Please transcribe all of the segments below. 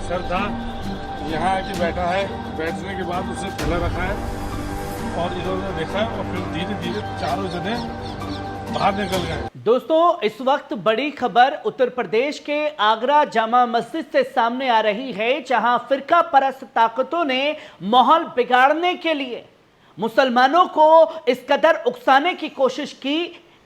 Sir था, यहाँ आके बैठा है। बैठने के बाद उसने थैला रखा है और इधर उधर देखा और फिर धीरे धीरे चारों जने बाहर निकल गए। दोस्तों, इस वक्त बड़ी खबर उत्तर प्रदेश के आगरा जामा मस्जिद से सामने आ रही है, जहां फिरका परस्त ताकतों ने माहौल बिगाड़ने के लिए मुसलमानों को इस कदर उकसाने की कोशिश की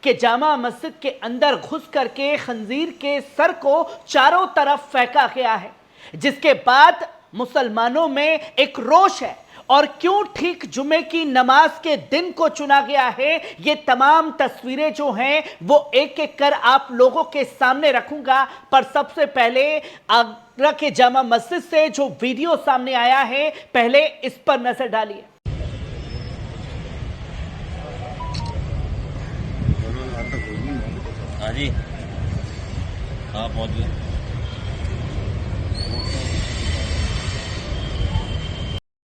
कि जामा मस्जिद के अंदर घुस करके खंजीर के सर को चारों तरफ फेंका गया है, जिसके बाद मुसलमानों में एक रोष है। और क्यों ठीक जुमे की नमाज के दिन को चुना गया है, ये तमाम तस्वीरें जो हैं वो एक एक कर आप लोगों के सामने रखूंगा। पर सबसे पहले आगरा के जामा मस्जिद से जो वीडियो सामने आया है, पहले इस पर नजर डालिए। हाँ जी, हाँ पहुँच गए।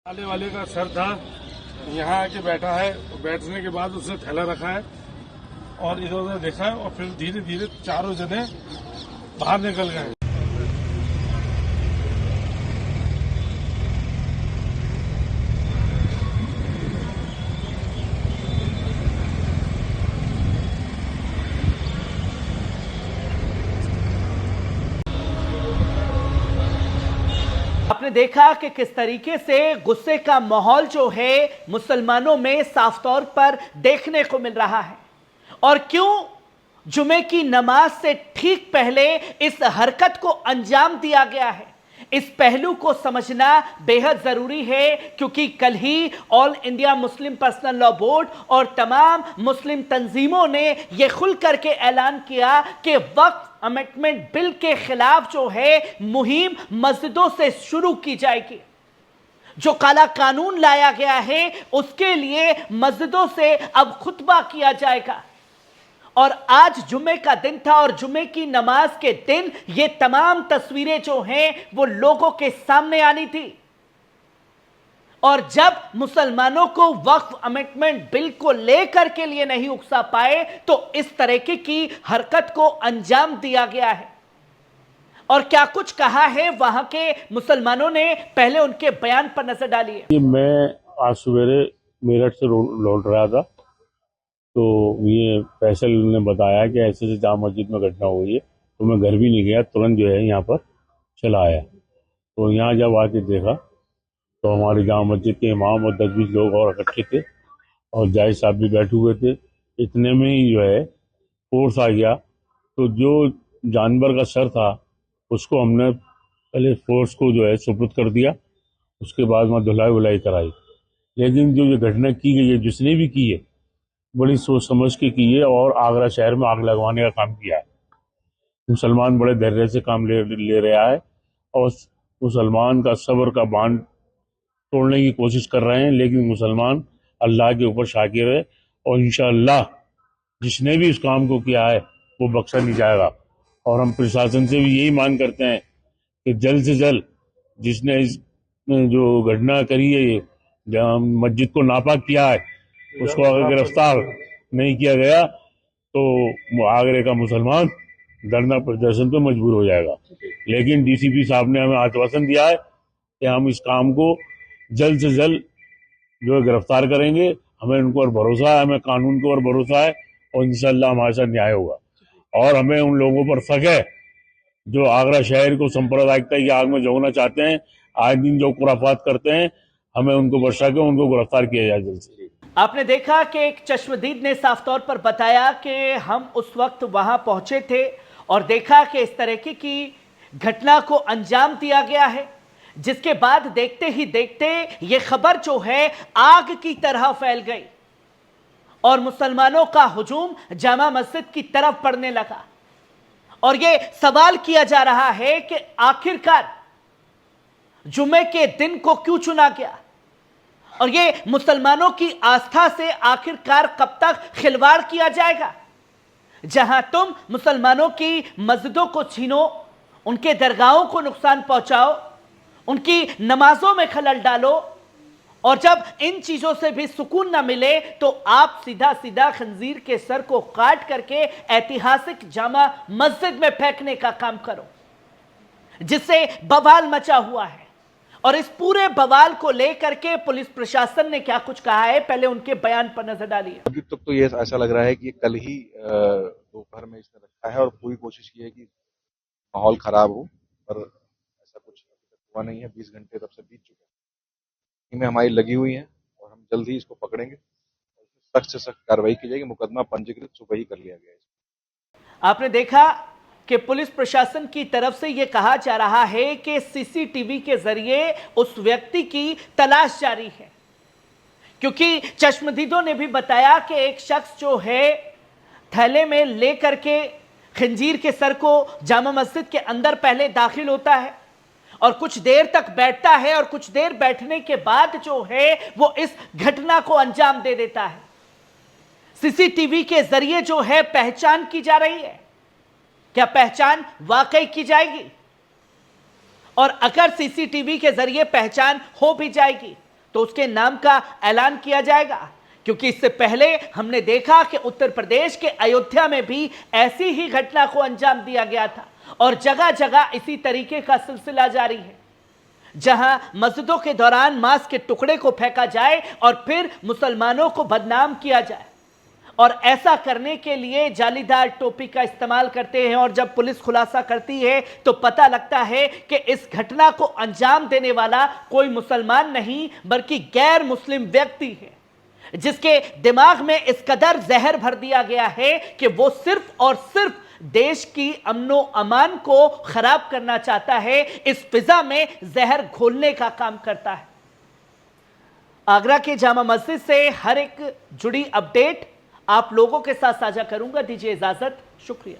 ताले वाले का सर था, यहाँ आके बैठा है। बैठने के बाद उसने थैला रखा है और इधर उधर देखा है और फिर धीरे धीरे चारों जने बाहर निकल गए। आपने देखा कि किस तरीके से गुस्से का माहौल जो है मुसलमानों में साफ तौर पर देखने को मिल रहा है। और क्यों जुमे की नमाज से ठीक पहले इस हरकत को अंजाम दिया गया है, इस पहलू को समझना बेहद जरूरी है, क्योंकि कल ही All India Muslim Personal Law Board और तमाम मुस्लिम तंजीमों ने यह खुल करके ऐलान किया कि वक्फ अमेंडमेंट बिल के खिलाफ जो है मुहिम मस्जिदों से शुरू की जाएगी। जो काला कानून लाया गया है उसके लिए मस्जिदों से अब खुतबा किया जाएगा। और आज जुमे का दिन था और जुमे की नमाज के दिन ये तमाम तस्वीरें जो हैं वो लोगों के सामने आनी थी। और जब मुसलमानों को वक्फ अमेंडमेंट बिल को लेकर के लिए नहीं उकसा पाए, तो इस तरीके की हरकत को अंजाम दिया गया है। और क्या कुछ कहा है वहां के मुसलमानों ने, पहले उनके बयान पर नजर डालिए। मैं आज सवेरे मेरठ से लौट रहा था, तो ये फैसल ने बताया कि ऐसे से जामा मस्जिद में घटना हुई है। तो मैं घर भी नहीं गया, तुरंत जो है यहाँ पर चला आया। तो यहाँ जब आके देखा तो हमारे जामा मस्जिद के इमाम और 10-20 लोग और इकट्ठे थे और जाहिद साहब भी बैठे हुए थे। इतने में ही जो है फोर्स आ गया। तो जो जानवर का सर था उसको हमने पहले फोर्स को जो है सुपुर्द कर दिया, उसके बाद वहाँ धुलाई वुलाई कराई। लेकिन जो ये घटना की गई है, जिसने भी की है, बड़ी सोच समझ के की है और आगरा शहर में आग लगवाने का काम किया है। मुसलमान बड़े धैर्य से काम ले रहा है और मुसलमान का सब्र का बांध तोड़ने की कोशिश कर रहे हैं। लेकिन मुसलमान अल्लाह के ऊपर शाकिर है और इंशाअल्लाह जिसने भी इस काम को किया है वो बख्शा नहीं जाएगा। और हम प्रशासन से भी यही मांग करते हैं कि जल्द से जल्द जिसने इस जो घटना करी है, जहाँ मस्जिद को नापाक किया है, उसको अगर गिरफ्तार नहीं किया गया तो आगरे का मुसलमान धरना प्रदर्शन पे मजबूर हो जाएगा। लेकिन डीसीपी साहब ने हमें आश्वासन दिया है कि हम इस काम को जल्द से जल्द जो है गिरफ्तार करेंगे। हमें उन पर भरोसा है, हमें कानून के ऊपर भरोसा है और इंशाअल्लाह हमारे साथ न्याय होगा। और हमें उन लोगों पर शक है जो आगरा शहर को सांप्रदायिकता की आग में झोंकना चाहते हैं, आए दिन जो खुराफात करते हैं, हमें उनको बख्शा के उनको गिरफ्तार किया जाए जल्द से। आपने देखा कि एक चश्मदीद ने साफ तौर पर बताया कि हम उस वक्त वहां पहुंचे थे और देखा कि इस तरीके की घटना को अंजाम दिया गया है, जिसके बाद देखते ही देखते ये खबर जो है आग की तरह फैल गई और मुसलमानों का हुजूम जामा मस्जिद की तरफ पड़ने लगा। और ये सवाल किया जा रहा है कि आखिरकार जुमे के दिन को क्यों चुना गया और ये मुसलमानों की आस्था से आखिरकार कब तक खिलवाड़ किया जाएगा। जहां तुम मुसलमानों की मस्जिदों को छीनो, उनके दरगाहों को नुकसान पहुंचाओ, उनकी नमाजों में खलल डालो, और जब इन चीजों से भी सुकून ना मिले तो आप सीधा सीधा खंजीर के सर को काट करके ऐतिहासिक जामा मस्जिद में फेंकने का काम करो। जिससे बवाल मचा हुआ है। और इस पूरे बवाल को लेकर के पुलिस प्रशासन ने क्या कुछ कहा है, पहले उनके बयान पर नजर डालिए। अभी तक तो ये ऐसा लग रहा है कि कल ही दोपहर में इसने रखा है और पूरी कोशिश की है कि माहौल खराब हो, पर ऐसा कुछ अभी तक हुआ नहीं है। 20 घंटे तब से बीत चुके हैं, टीमें हमारी लगी हुई हैं और हम जल्द ही इसको पकड़ेंगे। सख्त से सख्त कार्रवाई की जाएगी। मुकदमा पंजीकृत सुबह ही कर लिया गया है। आपने देखा कि पुलिस प्रशासन की तरफ से यह कहा जा रहा है कि सीसीटीवी के जरिए उस व्यक्ति की तलाश जारी है, क्योंकि चश्मदीदों ने भी बताया कि एक शख्स जो है थैले में लेकर के खंजीर के सर को जामा मस्जिद के अंदर पहले दाखिल होता है और कुछ देर तक बैठता है और कुछ देर बैठने के बाद जो है वो इस घटना को अंजाम दे देता है। सीसीटीवी के जरिए जो है पहचान की जा रही है। क्या पहचान वाकई की जाएगी? और अगर सीसीटीवी के जरिए पहचान हो भी जाएगी तो उसके नाम का ऐलान किया जाएगा, क्योंकि इससे पहले हमने देखा कि उत्तर प्रदेश के अयोध्या में भी ऐसी ही घटना को अंजाम दिया गया था और जगह जगह इसी तरीके का सिलसिला जारी है, जहां मस्जिदों के दौरान मांस के टुकड़े को फेंका जाए और फिर मुसलमानों को बदनाम किया जाए और ऐसा करने के लिए जालीदार टोपी का इस्तेमाल करते हैं। और जब पुलिस खुलासा करती है तो पता लगता है कि इस घटना को अंजाम देने वाला कोई मुसलमान नहीं बल्कि गैर मुस्लिम व्यक्ति है, जिसके दिमाग में इस कदर जहर भर दिया गया है कि वो सिर्फ और सिर्फ देश की अमनो अमान को खराब करना चाहता है, इस फिजा में जहर घोलने का काम करता है। आगरा के जामा मस्जिद से हर एक जुड़ी अपडेट आप लोगों के साथ साझा करूंगा। दीजिए इजाजत, शुक्रिया।